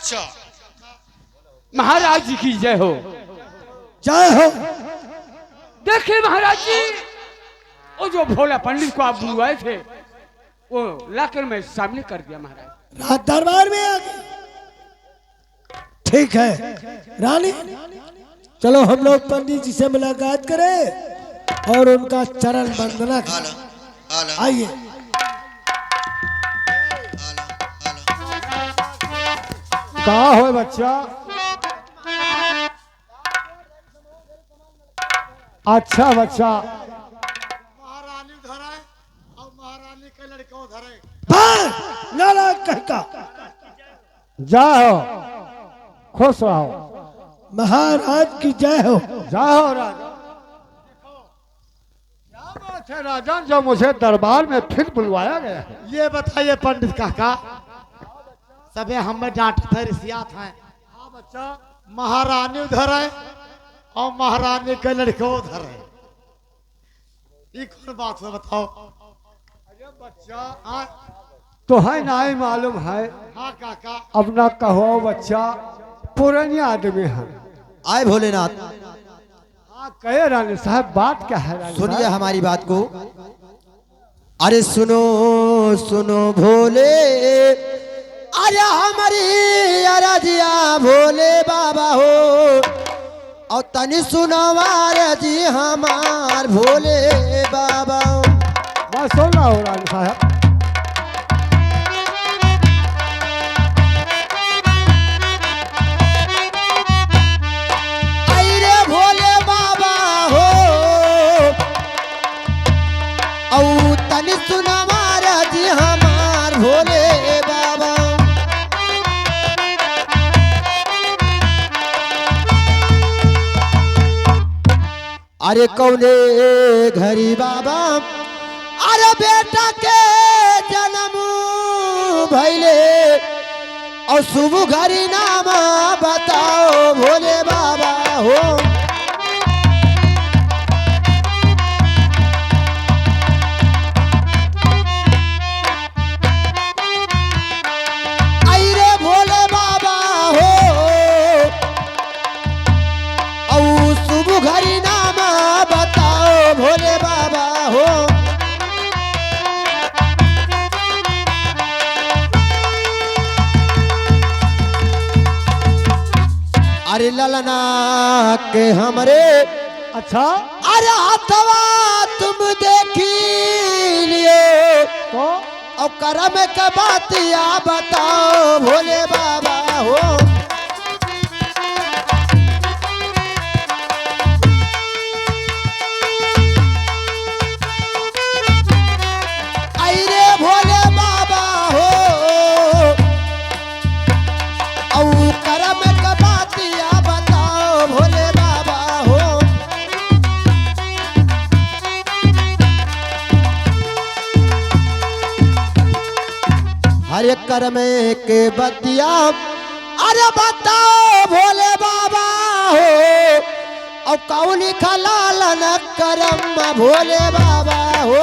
अच्छा महाराज जी की जय हो। जय हो। देखिए महाराज जी, वो जो भोला पंडित को आप बुलवाए थे वो लाकर मैं सामने कर दिया महाराज। रात दरबार में आ गए। ठीक है रानी, चलो हम लोग पंडित जी से मुलाकात करें और उनका चरण वंदना करें। आला आला आइए। कहा हो बच्चा? अच्छा बच्चा। महारानी उधर है और महारानी के लड़का उधर है। हाँ, नाला कहका। जाओ, खुश रहो। महाराज की जय हो। जाओ राजा। क्या बात है राजन, जो मुझे दरबार में फिर बुलवाया गया है? ये बताइए पंडित काका, सबे हमें डांटते थे, रिसियात हैं। हाँ बच्चा, महारानी उधर है और महारानी के लड़के उधर है। ये कौन बात है बताओ? अरे बच्चा, हाँ तो है ना ही मालूम है। हाँ काका। अब ना कहो बच्चा, पुरानी आदमी है। आए भोलेनाथ, हाँ कहे रानी साहब, बात क्या है रानी सुनिए साहब? हमारी बात को। अरे सुनो सुनो भोले, अरे हमारी अरजिया भोले बाबा हो, और तनि सुनवार जी हमार भोले बाबा हो। मैं सुन रहा हूँ रानी साहब। अरे भोले बाबा हो, औ तनि सुनवार जी हमार भोले बाबा। अरे कौने घरी बाबा, अरे बेटा के जन्म भैले, और शुभ घरी नाम बताओ भोले बाबा हो। अरे भोले बाबा हो, औ शुभ घरी नाम बताओ भोले बाबा हो। अरे ललना के हमरे, अच्छा अरे हथवा तुम देखी लिए, तो और करम के बातिया बताओ भोले बाबा हो। अरे भोले बाबा हो, औ करम के बातिया बताओ भोले बाबा हो। हरे कर्म के बतिया अरे बताओ भोले बाबा हो, और कौन खलाल न करम भोले बाबा हो।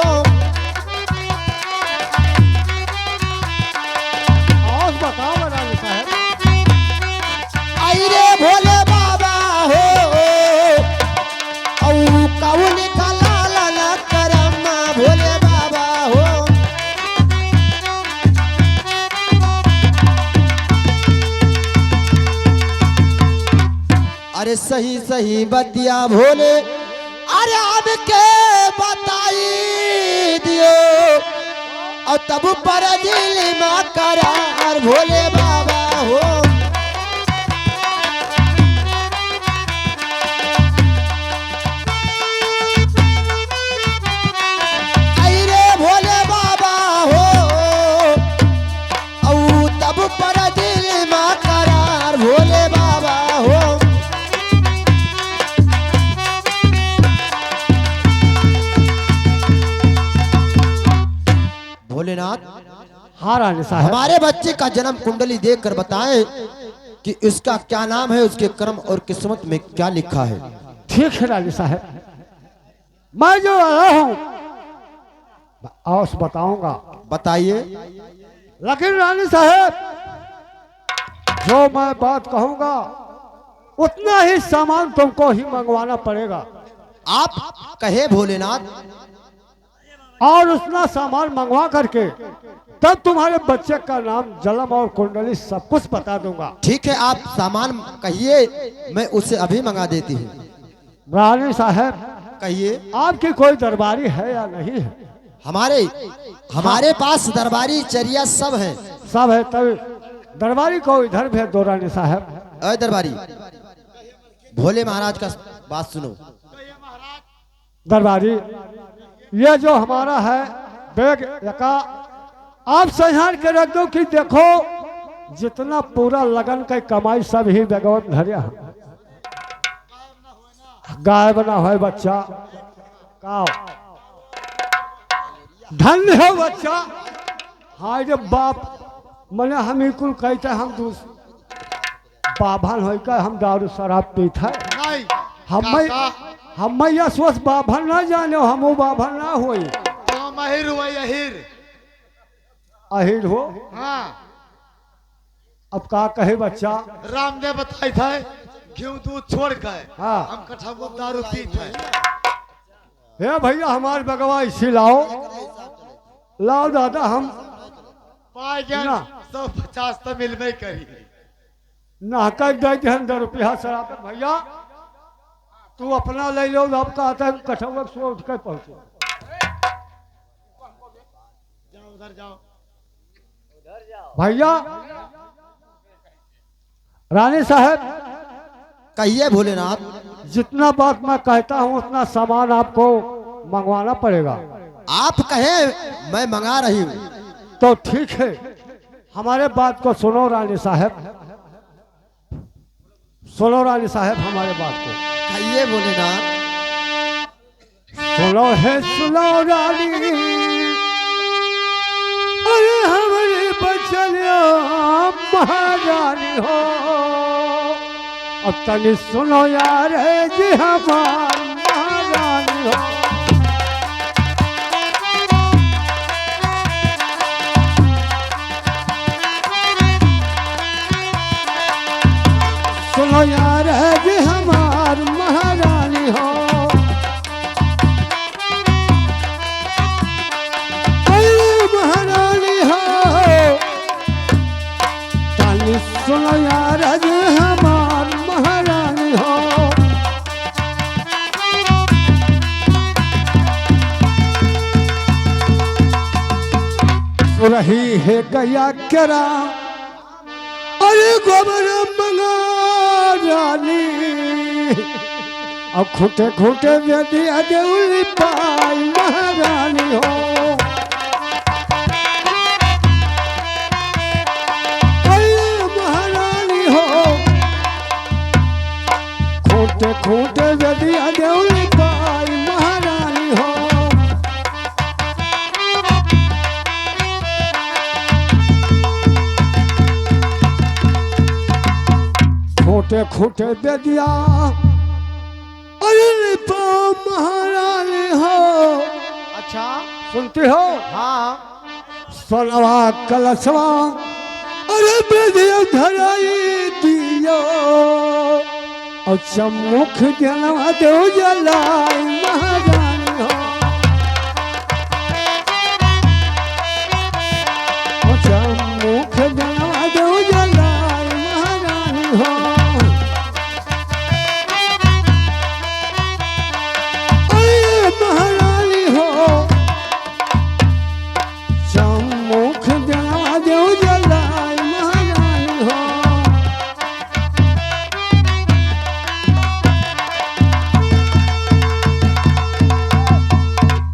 और बताओ रानी साहब। अरे भोले बाबा हो, औ कौन खलाल न करम भोले बाबा हो। अरे सही सही बतिया भोले, अरे अब के बताई दियो, और तब पर दिल में करार भोले बाबा हो। अरे भोले बाबा हो, औ तब पर दिल में करार भोले बाबा हो। भोलेनाथ, हाँ रानी साहब। हमारे बच्चे का जन्म कुंडली देखकर बताएं कि इसका क्या नाम है, उसके कर्म और किस्मत में क्या लिखा है। ठीक है रानी साहब, मैं जो आया हूँ बताऊंगा। बताइए। लेकिन रानी साहब, जो मैं बात कहूंगा उतना ही सामान तुमको ही मंगवाना पड़ेगा। आप कहे भोलेनाथ। और उतना सामान मंगवा करके तब तुम्हारे बच्चे का नाम, जन्म और कुंडली सब कुछ बता दूंगा। ठीक है, आप सामान कहिए, मैं उसे अभी मंगा देती हूँ। रानी साहब, कहिए। आपकी कोई दरबारी है या नहीं है? हमारे पास दरबारी चरिया सब है। सब है, तब दरबारी को इधर भेज दो। रानी साहब। अरे दरबारी, भोले महाराज का बात सुनो। दरबारी, ये जो हमारा है बैग का आप संहार के रख दो कि देखो जितना पूरा लगन का कमाई सब ही भगवत धरिया गायब ना हो बच्चा का धन्य हो बच्चा। हाँ रे बाप, मैंने हम ही कुल कहते हम बाभन हो का हम दारू शराब पीते नहीं हम यह सोच बाभन ना जाने हम बाभन ना होई। तो महिर हुआ यहिर अहिर हो। हाँ, अब का कहे बच्चा? रामदेव बताए थे घी दूध छोड़ कर हाँ। हम कठा दारू पीते हैं। हे भैया हमारे बगवा इसी लाओ लाओ दादा, हम पाए गए ना। 150 तो मिलवे करी नाहक दे दिहन 10 रुपया शराब। भैया तू अपना ले लो, अब का आता है कठवा सो उठ कर पहुंचे। जाओ उधर जाओ। भैया रानी साहब, कहिए भोलेनाथ। जितना बात मैं कहता हूँ उतना सामान आपको मंगवाना पड़ेगा। आप कहे मैं मंगा रही हूँ। तो ठीक है, हमारे बात को सुनो रानी साहब, सुनो रानी साहब हमारे बात को। कहिए भोलेनाथ। सुनो है सुनो रानी, अरे हमारे बचनिया महारानी हो। अब तनी सुनो यार जी हमार महारानी हो। सुनो यार जी हमार महारानी हो। महारानी हो, तनी सुनो यार जी हमार महारानी हो। रही है गया करा अरे गोबर मंगा रानी, अब खूटे खूटे दिया देउली पाई महारानी हो। महारानी हो, खूटे खूटे दिया देउली पाई महारानी हो। खूटे खूटे दे दिया अरे महारानी हो। अच्छा सुनती हो? हाँ। सोनवा कलशवा अरे बेदिया धराई दियो, और चमुख जनवा दो जलाई महारानी हो। और चमुख जनवा दो जलाई महारानी हो। अरे महारानी हो, चमुख जनवा दो जलाई महारानी हो।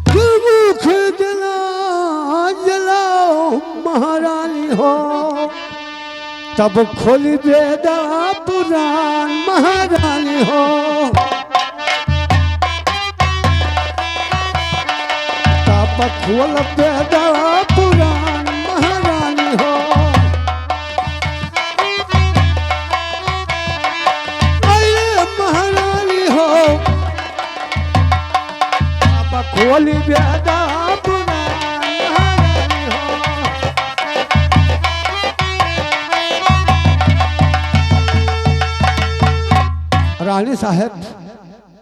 चमुख जलाओ महारानी हो, तब खोली बेदा पुराण महारानी हो। तब खोल बेदा पुराण महारानी हो। अरे महारानी हो, तब खोली बेदा पुराण महारानी हो। रानी साहब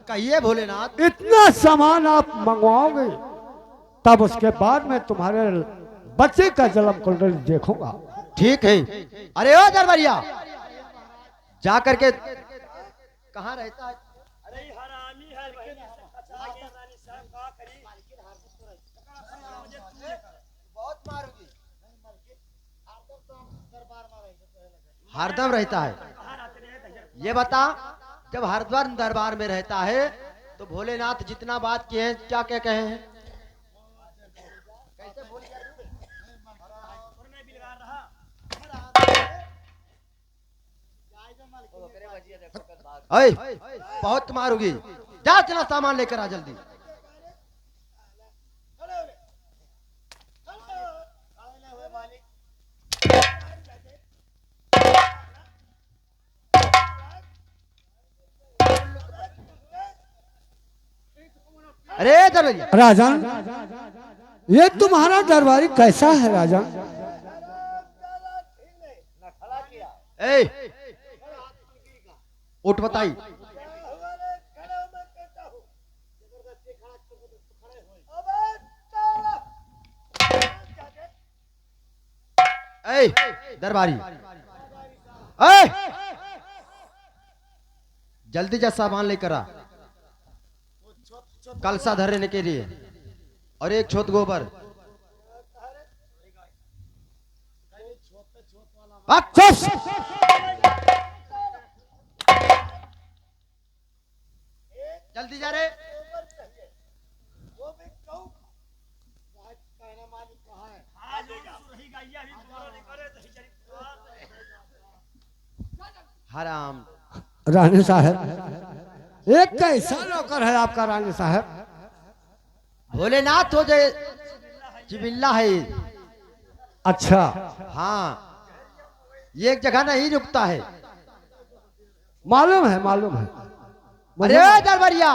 कहिए भोलेनाथ। इतना सामान आप मंगवाओगे तब उसके बाद में तुम्हारे बच्चे का जन्म कुंडली देखूंगा। ठीक है। अरे ओ दरबारिया, जा करके कहाँ रहता है? बहुत मारूंगी। हरदम रहता है। ये बता, जब हरिद्वार दरबार में रहता है तो भोलेनाथ जितना बात किए हैं, क्या क्या कहे हैं? कैसे भूल गया? ओए, बहुत मारूंगी। जा इतना सामान लेकर आ जल्दी। अरे दरबारिया, राजन, ये तुम्हारा दरबारी कैसा है राजन? ए, उठ बताई। ए दरबारी, ए जल्दी जा सामान लेकर आ, कलसा धरने के लिए, और एक छोट गोबर। जल्दी जा रे। हराम। रानी साहब, एक कैसा नौकर है आपका रानी साहब? भोलेनाथ हो जाए जिबिल्ला है। अच्छा, हाँ, ये एक जगह नहीं रुकता है। मालूम है, मालूम है। अरे दरबारिया,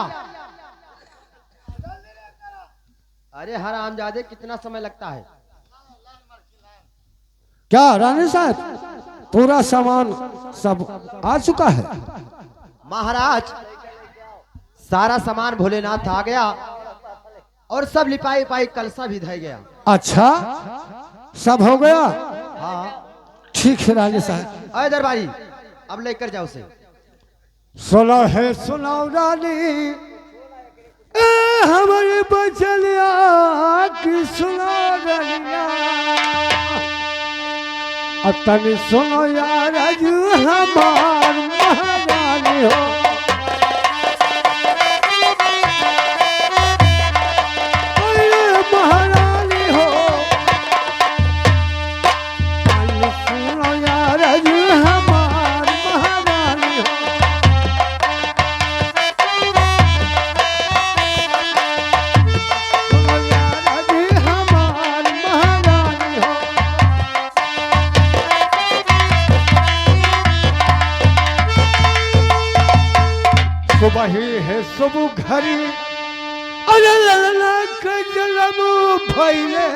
अरे हरामजादे, कितना समय लगता है? क्या रानी साहब, पूरा सामान सब आ चुका है? महाराज, सारा सामान भोलेनाथ आ गया और सब लिपाई पाई कलसा भी धय गया। अच्छा, सब हो गया? हाँ। ठीक है रानी साहब। अरे दरबारी, अब लेकर जाओ उसे। सुनो है, सुनो रानी, हमारे बचलिया की सुनो रानिया, तनी सुनो यार, हमार महारानी हो। महारानी हो, तनी सुनो यार, हमार महारानी हो। सुनो यार, हमार महारानी हो। सुबह ही है सुबह घरी, अरे ललना के जलम भइले,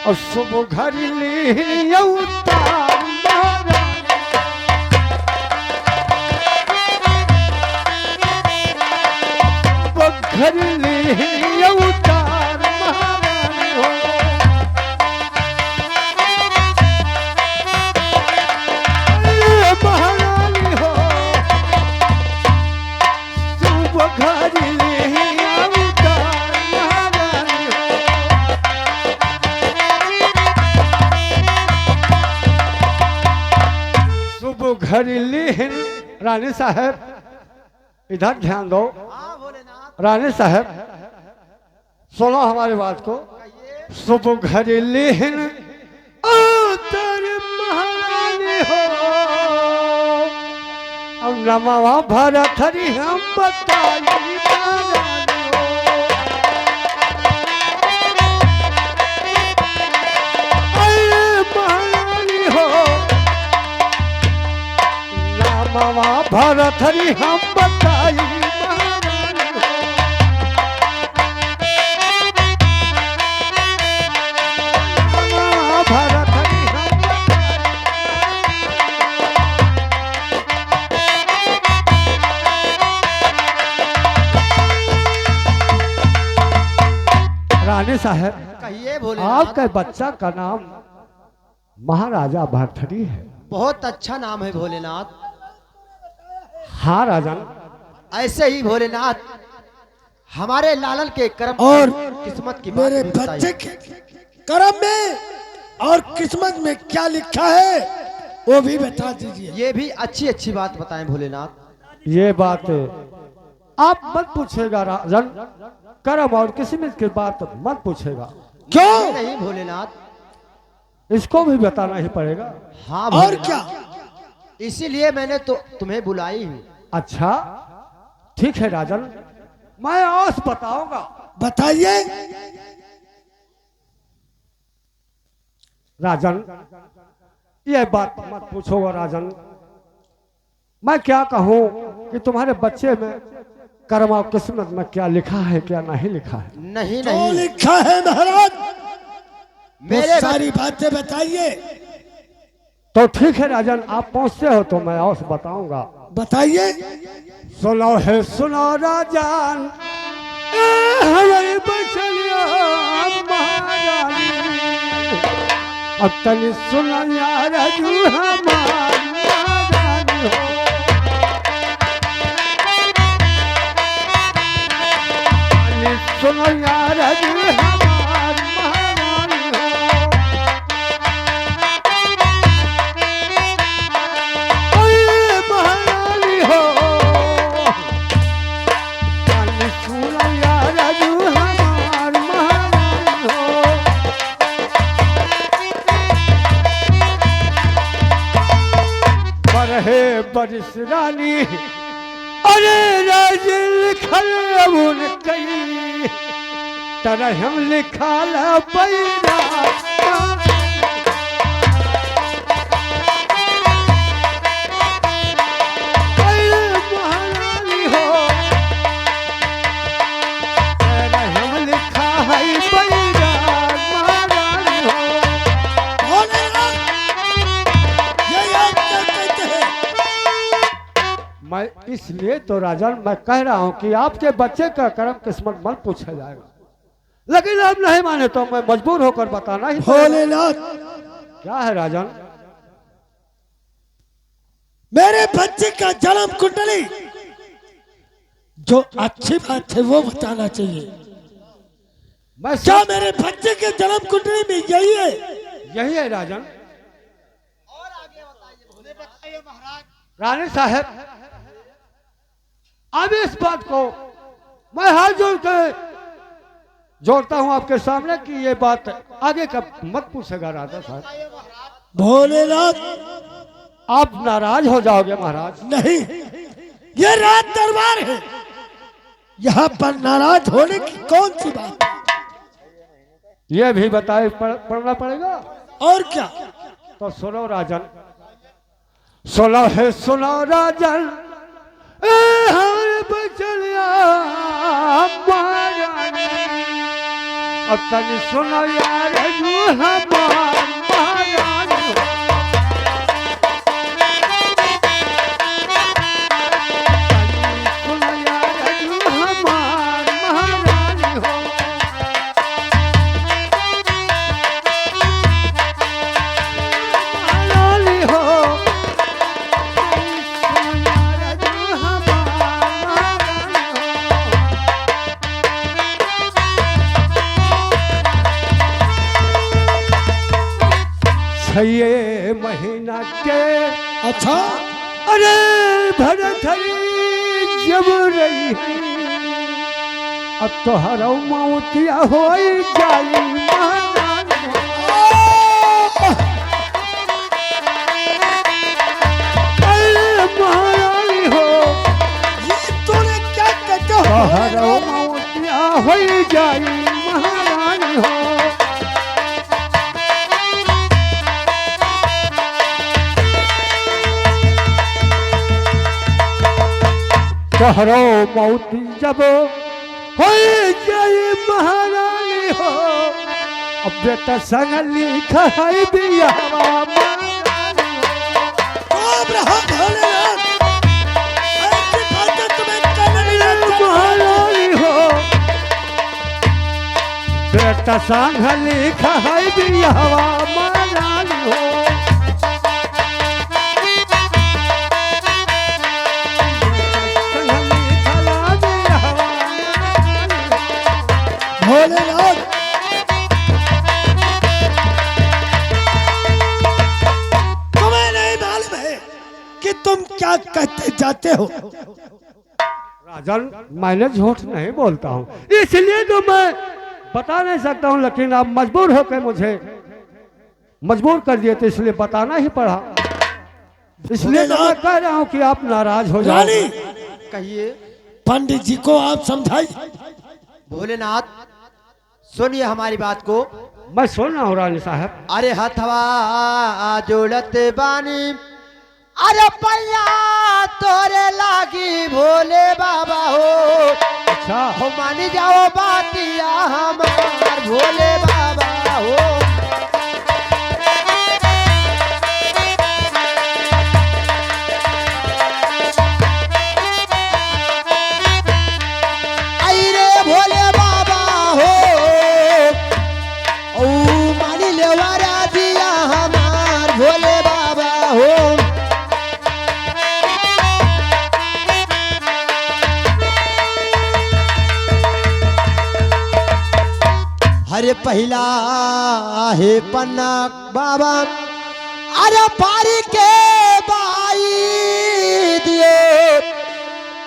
और सुबह घरी ली उतार महारानी। सुबह घरी ली उतार महारानी हो। अरे महारानी हो, घरी अवतार महारानी हो। सुबह घरी लिहन। रानी साहब, इधर ध्यान दो। हाँ भोलेनाथ, रानी साहब, सुनो हमारी बात को। सुबह घरी लिहन अवतार महारानी हो, और नमवा भरत हरि हम बताई महारानी हो। अरे महारानी हो, नमवा भरत हरि हम बताई महारानी हो। नमवा भरत हरि हम बताई। रानी साहब, कहिए भोलेनाथ। आपके बच्चा का नाम महाराजा भरथरी है। बहुत अच्छा नाम है भोलेनाथ। हाँ राजन, ऐसे ही भोलेनाथ हमारे लालन के कर्म और किस्मत की बात मेरे भी बच्चे बताइए। के कर्म में और किस्मत में क्या लिखा है वो भी बता दीजिए। ये भी अच्छी अच्छी बात बताएं भोलेनाथ। ये बात आप मत पूछेगा राजन, कर्म और किस्मत की बात मत पूछेगा। क्यों? नहीं भोलेनाथ, इसको भी बताना ही पड़ेगा। हाँ और भोलेनाथ, क्या? इसीलिए मैंने तो तुम्हें बुलाई हूँ। अच्छा ठीक है राजन, मैं आज बताऊंगा। बताइए। राजन ये बात मत पूछो राजन, मैं क्या कहूँ कि तुम्हारे बच्चे में कर्म और किस्मत में क्या लिखा है क्या नहीं लिखा है। नहीं जो नहीं, लिखा है महाराज मेरे वो सारी बातें बताइए। तो ठीक है राजन, आप पहुँचते हो तो मैं और बताऊंगा। बताइए। सुनो है सुनो राजन, हमारे बचलिया महारानी, अब तनी सुनो यार जू हमारी महारानी हो। तनी सुनो यार जू हमारी महारानी हो। ओए महारानी हो, तनी सुनो यार जू हमारी महारानी हो। बरहे बरिस रानी, अरे राजिल खलबुन कई, तरह हम लिखाल पैरा। महारानी हो, तरह हम लिखा है पैरा महारानी हो। भोलेनाथ, ये आप क्या कहते हैं? मैं इसलिए तो राजन मैं कह रहा हूं कि आपके बच्चे का कर्म किस्मत मत पूछा जाएगा, लेकिन आप नहीं माने तो मैं मजबूर होकर बताना ही पड़ेगा। भोलेनाथ, क्या है राजन? मेरे बच्चे का जन्म कुंडली जो अच्छी बात है वो बताना चाहिए। मैं क्या सब मेरे बच्चे के जन्म कुंडली में यही है? यही है राजन। और आगे बताइए महाराज। रानी साहब, अब इस बात को मैं हाथ जोड़ के जोड़ता हूं आपके सामने कि ये बात आगे का मत पूछेगा राजा साहब। भोलेनाथ, आप नाराज हो जाओगे महाराज। नहीं, ये रात दरबार है, यहाँ पर नाराज होने की कौन सी बात है? ये भी बताए पढ़ना पड़ेगा। और क्या? तो सुनो राजन, सुनो है सुनो राजन, ए हमारे बचलिया महारानी, अब तनी सुनो यार जू हमारी महारानी हो। तनी सुनो यार जू हमारी महारानी हो। महारानी हो, छये महीना के अच्छा, अरे भरथरी जब रही, अब तो हर मौतिया हो जाई महारानी हो। अरे महारानी हो, ये तूने क्या कहते हो? हर मौतिया हो जाई महारानी हो। कहरो मौती जब हो जाए महारानी हो, अब बेटा संग लिखा है बियावा महारानी हो। चुप रहो भोलेनाथ, ऐसी बातें तुम्हें कहने नहीं आती। महारानी हो, बेटा त संग लिखा है बियाहवा महारानी हो। भोलेनाथ तुम्हें नहीं मालूम है कि तुम क्या कहते जाते हो? राजन मैंने झूठ नहीं बोलता हूँ, इसलिए तो मैं बता नहीं सकता हूँ, लेकिन आप मजबूर होकर मुझे मजबूर कर दिए तो इसलिए बताना ही पड़ा। इसलिए तो मैं कह रहा हूँ कि आप नाराज हो जाओ। रानी कहिए पंडित जी को आप समझाइए। भोलेनाथ, सुनिए हमारी बात को। मैं सुन रहा हूँ रानी साहब। अरे हथवा जोड़त बानी, अरे पैया तोरे लागी भोले बाबा हो। अच्छा हो मान जाओ बातिया हमार भोले बाबा हो। आई रे भोले बाबा हो, ओ मान ले वारा दिया हमार भोले बाबा हो। अरे पहला है पन्ना बाबा, अरे पारी के बाई दिए,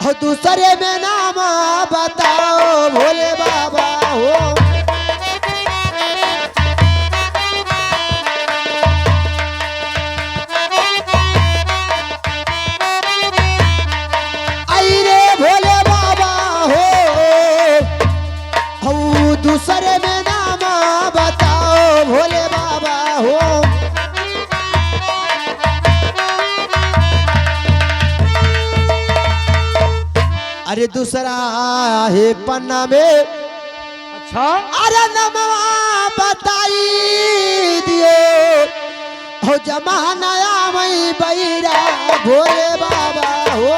हो दूसरे में नाम बताओ भोले बाबा हो। आई रे भोले बाबा हो, हो दूसरे में नाम बताओ भोले बाबा हो। अरे दूसरा है पन्ना में, अच्छा अरे नमवा बताई दिए, हो जमाना मई बैरा भोले बाबा हो।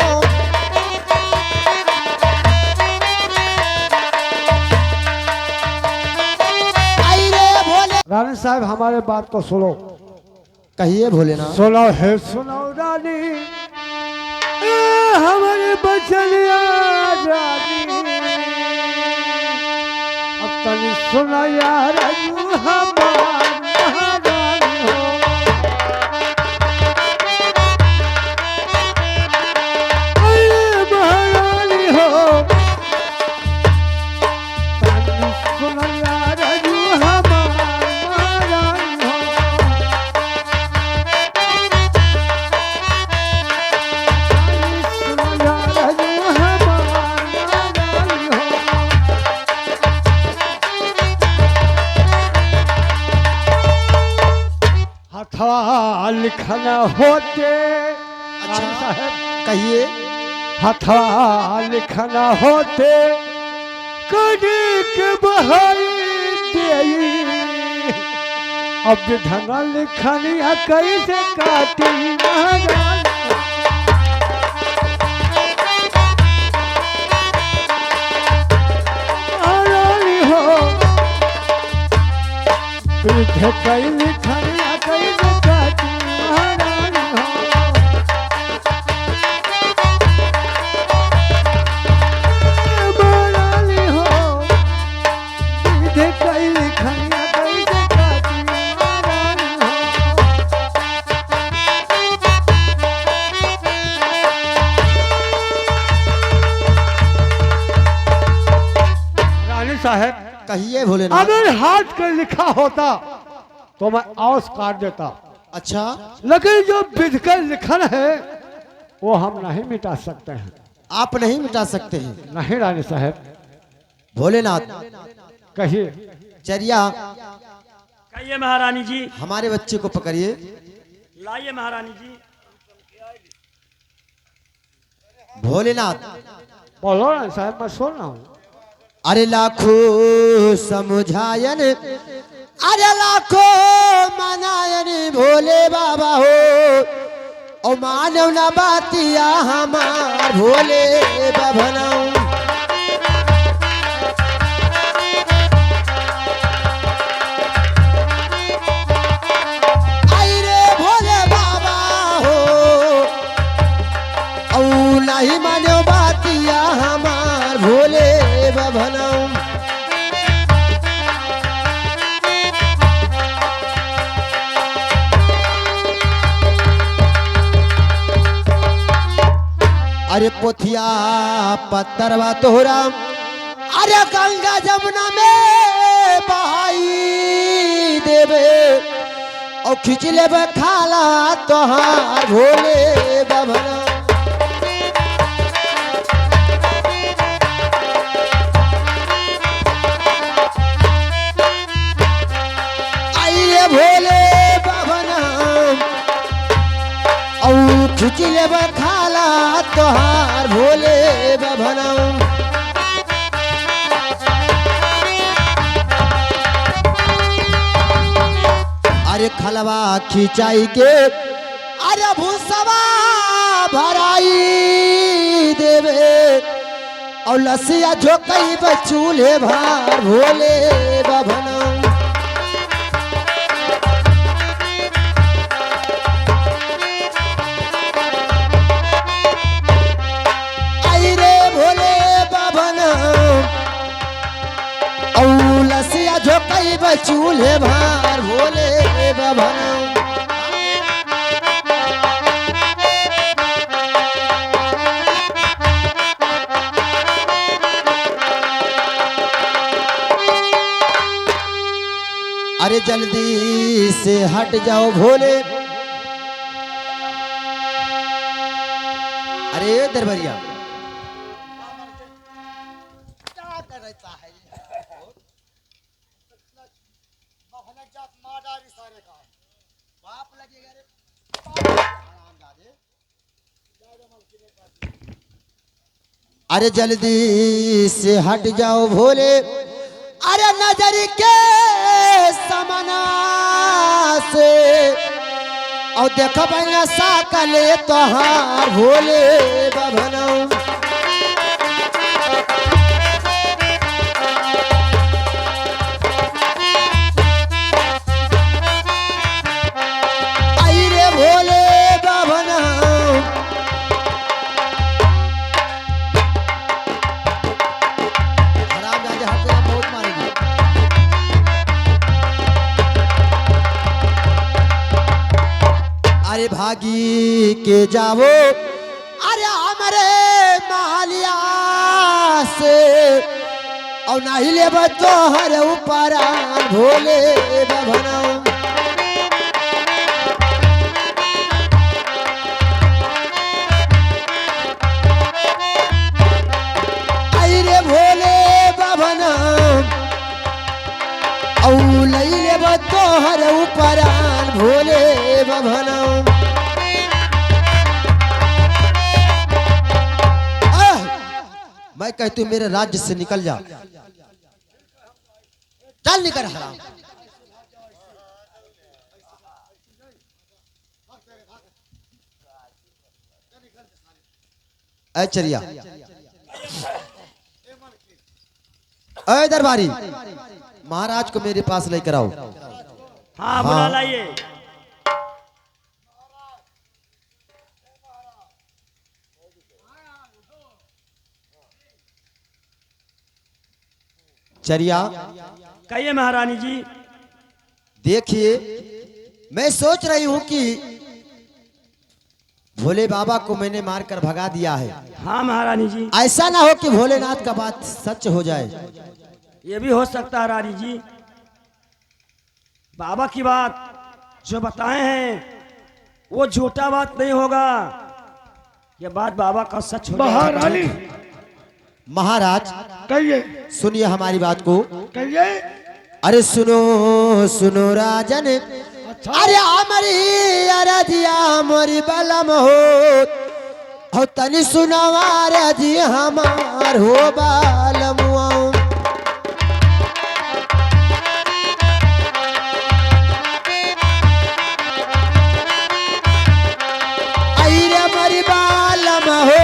आई रे भोले। रानी साहब हमारे बात को सुनो। कहिए भोलेनाथ। सुनो है सुनो रानी, ए हमारे बचलिया रानी, अब तनी सुनो यार तू हमार महारानी हो। अरे महारानी हो, तनी सुनो यार तू हमार महारानी हो। हथवा लिखना होते, रानी साहब कहिए। हथवा लिखना होते, कड़ी के बहाई देई, अब धना लिखनिया कैसे काटी महारानी। महारानी हो, पीछे कई लिखनिया कैसे काटी महारानी हो। महारानी हो, पीछे कई लिखनिया कैसे काटी महारानी हो। रानी साहब कहिए भोलेनाथ। अगर हाथ कर लिखा होता तो मैं औस काट देता, अच्छा, लेकिन जो विध कर लिखन है वो हम नहीं मिटा सकते हैं। आप नहीं मिटा सकते हैं। नहीं रानी साहब। भोलेनाथ कहिए। चरिया कहिए महारानी जी। हमारे बच्चे को पकड़िए। लाइए महारानी जी। भोलेनाथ। बोलो रानी साहब, मैं सुन रहा हूँ। अरे लाखों समझायन, अरे लाखों मनायन भोले बाबा हो, ओ मानव ना बातिया हमार भोले बाबा। नहीं मानो बातिया हमार भोले बभनम। अरे पोथिया पत्थरवा तोहरा अरे गंगा जमुना में बहाई देवे और खींच लेबे खाला तोहार भोले बभना। आइए भोले बभना और खींच लेबे खाला तोहार भोले बभना। अरे खलवा खिंचाई के अरे भूसवा भराई देवे और लसिया झोकई बचूल्हे भार भोले बभना। आई रे भोले बभना और लसिया झोकई बचूल्हे भार भोले बभना। अरे जल्दी से हट जाओ भोले। अरे दरबारिया क्या कर रहता है बाप लगेगा रे। अरे जल्दी से हट जाओ भोले। अरे नजर के समना से और देखब साकले तोहार भोले बभना। आई रे भोले बभना हराम जादे हाथ से बहुत मारेंगे। अरे भागी के जाओ अरे हमारे मालिया से और नहीं ले तोहर ऊपर भोले बभना। आई रे भोले बभना और लई ले तोहर ऊपर भोले बभना। मैं कहती हूँ मेरे राज्य से निकल जा। चल निकल हराम। ऐ चरिया ऐ दरबारी महाराज को मेरे पास लेकर आओ। हाँ बुला लाइए। चरिया कहिए महारानी जी। देखिए मैं सोच रही हूँ कि भोले बाबा को मैंने मारकर भगा दिया है। हाँ महारानी जी। ऐसा ना हो कि भोलेनाथ का बात सच हो जाए। ये भी हो सकता है रानी जी। बाबा की बात जो बताए हैं वो झूठा बात नहीं होगा। ये बात बाबा का सच हो महारानी महाराज कहिए सुनिए हमारी बात को। कहिए। अरे सुनो सुनो राजन अरे हमारी अरजिया मोरी बलम हो तनी सुनवा रजी हमार हो बालमुआ। आई रे मोरी बालम हो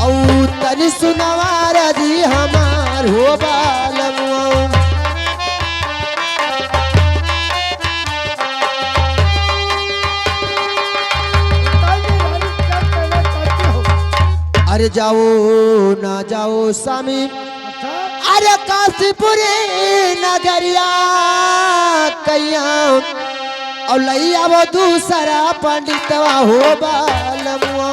औ तनी सुनवा रजी हमार हो बालमुआ। अरे जाओ ना जाओ स्वामी अरे काशीपुरी नगरिया कैया और लैया वो दूसरा पंडितवा हो बालमुआ